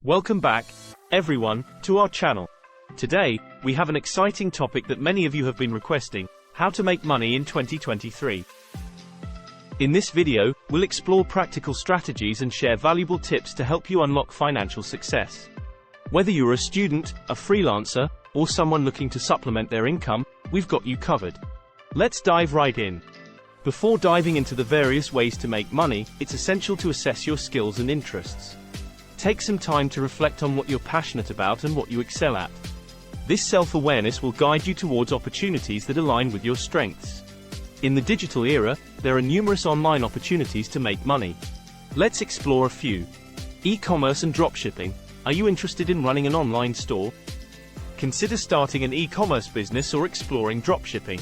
Welcome back, everyone, to our channel. Today, we have an exciting topic that many of you have been requesting: how to make money in 2023. In this video, we'll explore practical strategies and share valuable tips to help you unlock financial success. Whether you're a student, a freelancer, or someone looking to supplement their income, we've got you covered. Let's dive right in. Before diving into the various ways to make money, it's essential to assess your skills and interests. Take some time to reflect on what you're passionate about and what you excel at. This self-awareness will guide you towards opportunities that align with your strengths. In the digital era, there are numerous online opportunities to make money. Let's explore a few. E-commerce and dropshipping. Are you interested in running an online store? Consider starting an e-commerce business or exploring dropshipping.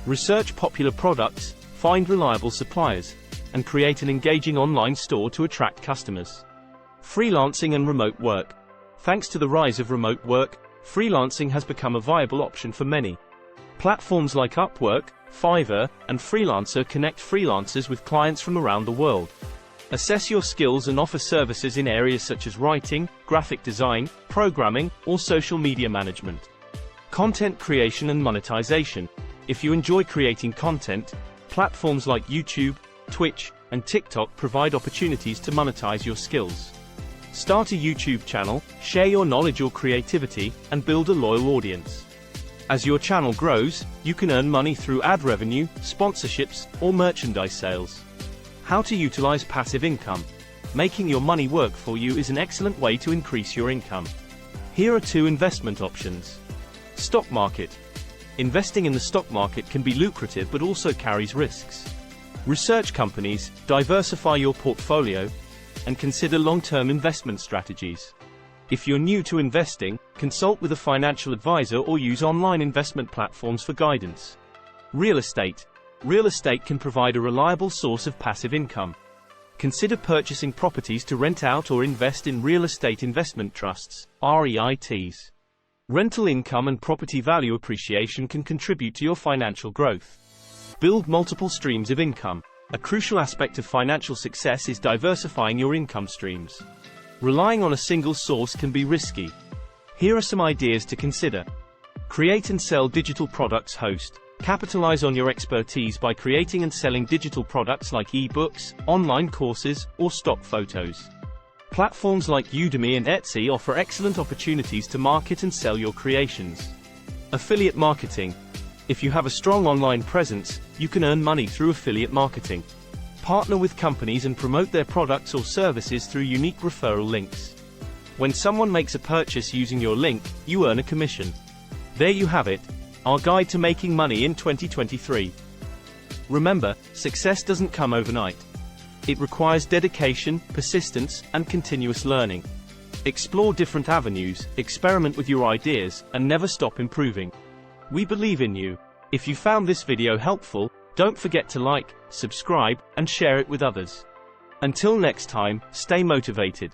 Research popular products, find reliable suppliers, and create an engaging online store to attract customers. Freelancing and remote work. Thanks to the rise of remote work, freelancing has become a viable option for many. Platforms like Upwork, Fiverr, and Freelancer connect freelancers with clients from around the world. Assess your skills and offer services in areas such as writing, graphic design, programming, or social media management. Content creation and monetization. If you enjoy creating content, platforms like YouTube, Twitch, and TikTok provide opportunities to monetize your skills. Start a YouTube channel, share your knowledge or creativity, and build a loyal audience. As your channel grows, you can earn money through ad revenue, sponsorships, or merchandise sales. How to utilize passive income. Making your money work for you is an excellent way to increase your income. Here are 2 investment options. Stock market. Investing in the stock market can be lucrative but also carries risks. Research companies, diversify your portfolio, and consider long-term investment strategies. If you're new to investing, consult with a financial advisor or use online investment platforms for guidance. Real estate. Real estate can provide a reliable source of passive income. Consider purchasing properties to rent out or invest in real estate investment trusts, REITs. Rental income and property value appreciation can contribute to your financial growth. Build multiple streams of income. A crucial aspect of financial success is diversifying your income streams. Relying on a single source can be risky. Here are some ideas to consider. Create and sell digital products. Host. Capitalize on your expertise by creating and selling digital products like e-books, online courses, or stock photos. Platforms like Udemy and Etsy offer excellent opportunities to market and sell your creations. Affiliate marketing. If you have a strong online presence, you can earn money through affiliate marketing. Partner with companies and promote their products or services through unique referral links. When someone makes a purchase using your link, you earn a commission. There you have it, our guide to making money in 2023. Remember, success doesn't come overnight. It requires dedication, persistence, and continuous learning. Explore different avenues, experiment with your ideas, and never stop improving. We believe in you. If you found this video helpful, don't forget to like, subscribe, and share it with others. Until next time, stay motivated.